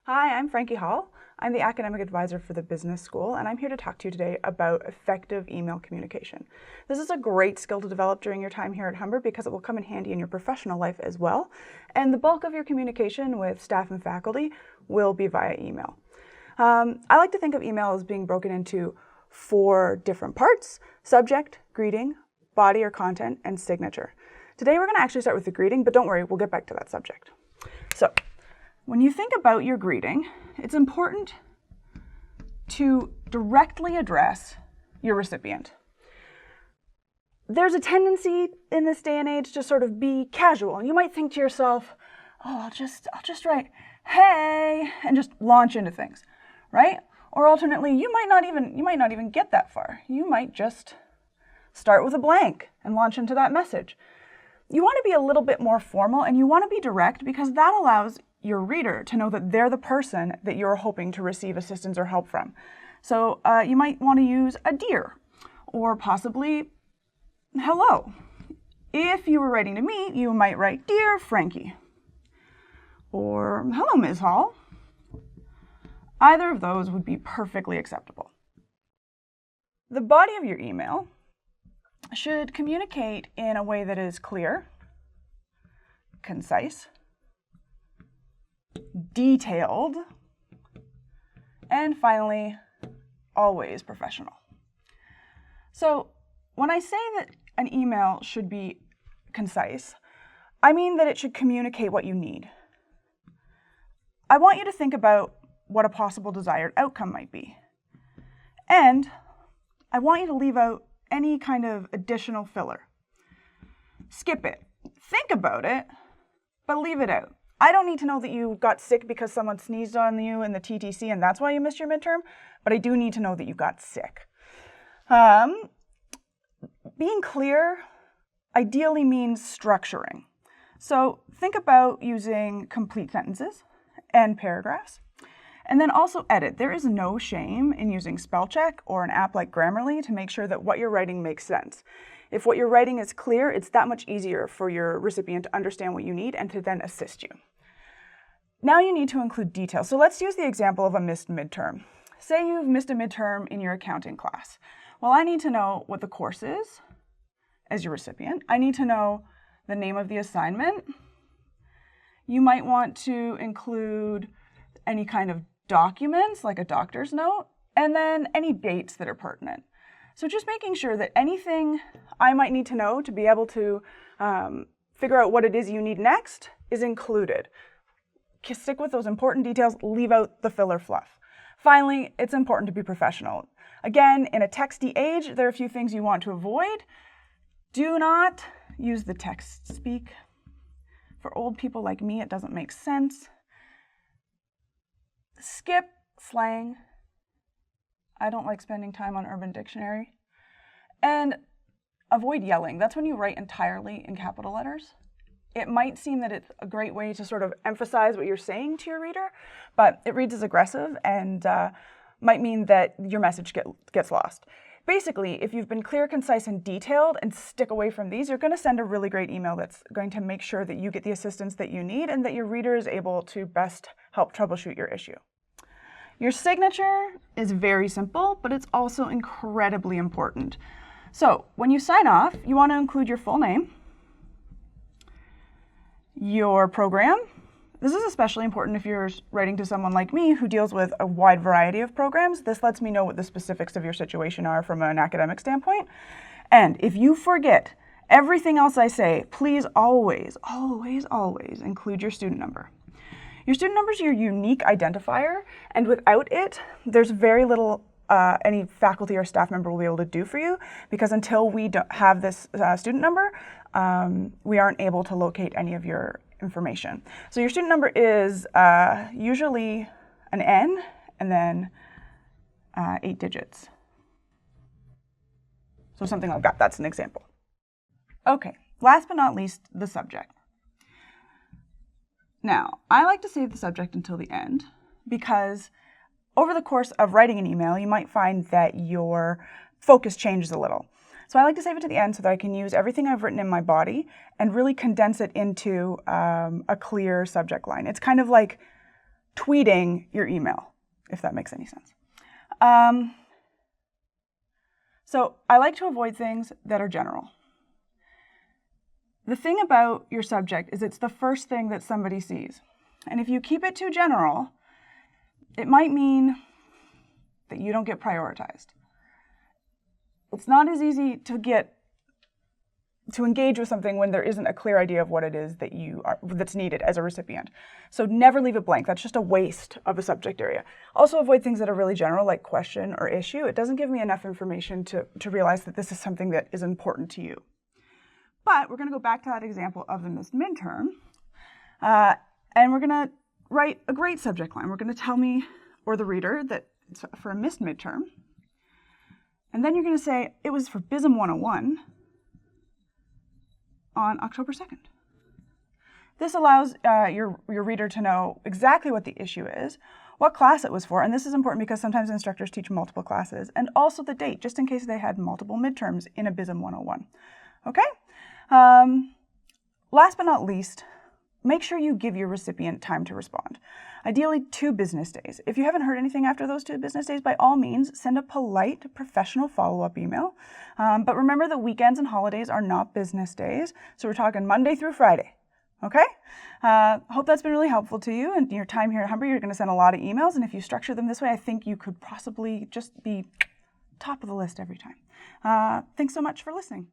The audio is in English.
Hi, I'm Frankie Hall. I'm the academic advisor for the business school, and I'm here to talk to you today about effective email communication. This is a great skill to develop during your time here at Humber because it will come in handy in your professional life as well. And the bulk of your communication with staff and faculty will be via email. I like to think of email as being broken into 4 different parts: subject, greeting, body or content, and signature. Today we're going to actually start with the greeting, but don't worry, we'll get back to that subject. So, when you think about your greeting, it's important to directly address your recipient. There's a tendency in this day and age to sort of be casual, and you might think to yourself, "Oh, I'll just write, hey," and just launch into things, right? Or alternately, you might not even get that far. You might just start with a blank and launch into that message. You want to be a little bit more formal, and you want to be direct because that allows your reader to know that they're the person that you're hoping to receive assistance or help from. So you might want to use a dear, or possibly hello. If you were writing to me, you might write, "Dear Frankie," or "Hello, Ms. Hall." Either of those would be perfectly acceptable. The body of your email should communicate in a way that is clear, concise, detailed, and finally, always professional. So when I say that an email should be concise, I mean that it should communicate what you need. I want you to think about what a possible desired outcome might be. And I want you to leave out any kind of additional filler. Skip it. Think about it, but leave it out. I don't need to know that you got sick because someone sneezed on you in the TTC and that's why you missed your midterm, but I do need to know that you got sick. Being clear ideally means structuring. So think about using complete sentences and paragraphs. And then also edit. There is no shame in using spell check or an app like Grammarly to make sure that what you're writing makes sense. If what you're writing is clear, it's that much easier for your recipient to understand what you need and to then assist you. Now you need to include details. So let's use the example of a missed midterm. Say you've missed a midterm in your accounting class. Well, I need to know what the course is as your recipient. I need to know the name of the assignment. You might want to include any kind of documents, like a doctor's note, and then any dates that are pertinent. So just making sure that anything I might need to know to be able to figure out what it is you need next is included. Stick with those important details, leave out the filler fluff. Finally, it's important to be professional. Again, in a texty age, there are a few things you want to avoid. Do not use the text speak. For old people like me, it doesn't make sense. Skip slang. I don't like spending time on Urban Dictionary. And avoid yelling. That's when you write entirely in capital letters. It might seem that it's a great way to sort of emphasize what you're saying to your reader, but it reads as aggressive and might mean that your message gets lost. Basically, if you've been clear, concise, and detailed and stick away from these, you're going to send a really great email that's going to make sure that you get the assistance that you need and that your reader is able to best help troubleshoot your issue. Your signature is very simple, but it's also incredibly important. So when you sign off, you want to include your full name, your program. This is especially important if you're writing to someone like me who deals with a wide variety of programs. This lets me know what the specifics of your situation are from an academic standpoint. And if you forget everything else I say, please always, always, always include your student number. Your student number is your unique identifier, and without it, there's very little any faculty or staff member will be able to do for you, because until we don't have this student number, we aren't able to locate any of your information. So your student number is usually an N and then 8 digits. So something like that. That's an example. Okay, last but not least, the subject. Now, I like to save the subject until the end because over the course of writing an email, you might find that your focus changes a little. So I like to save it to the end so that I can use everything I've written in my body and really condense it into a clear subject line. It's kind of like tweeting your email, if that makes any sense. So I like to avoid things that are general. The thing about your subject is it's the first thing that somebody sees. And if you keep it too general, it might mean that you don't get prioritized. It's not as easy to engage with something when there isn't a clear idea of what it is that's needed as a recipient. So never leave it blank. That's just a waste of a subject area. Also avoid things that are really general, like question or issue. It doesn't give me enough information to realize that this is something that is important to you. But we're going to go back to that example of the missed midterm, and we're going to write a great subject line. We're going to tell me, or the reader, that it's for a missed midterm. And then you're going to say, it was for BISM 101 on October 2nd. This allows your reader to know exactly what the issue is, what class it was for, and this is important because sometimes instructors teach multiple classes, and also the date, just in case they had multiple midterms in a BISM 101. Okay? Last but not least, make sure you give your recipient time to respond. Ideally, 2 business days. If you haven't heard anything after those 2 business days, by all means, send a polite, professional follow-up email. But remember that weekends and holidays are not business days, so we're talking Monday through Friday. Okay? Hope that's been really helpful to you. And your time here at Humber, you're going to send a lot of emails, and if you structure them this way, I think you could possibly just be top of the list every time. Thanks so much for listening.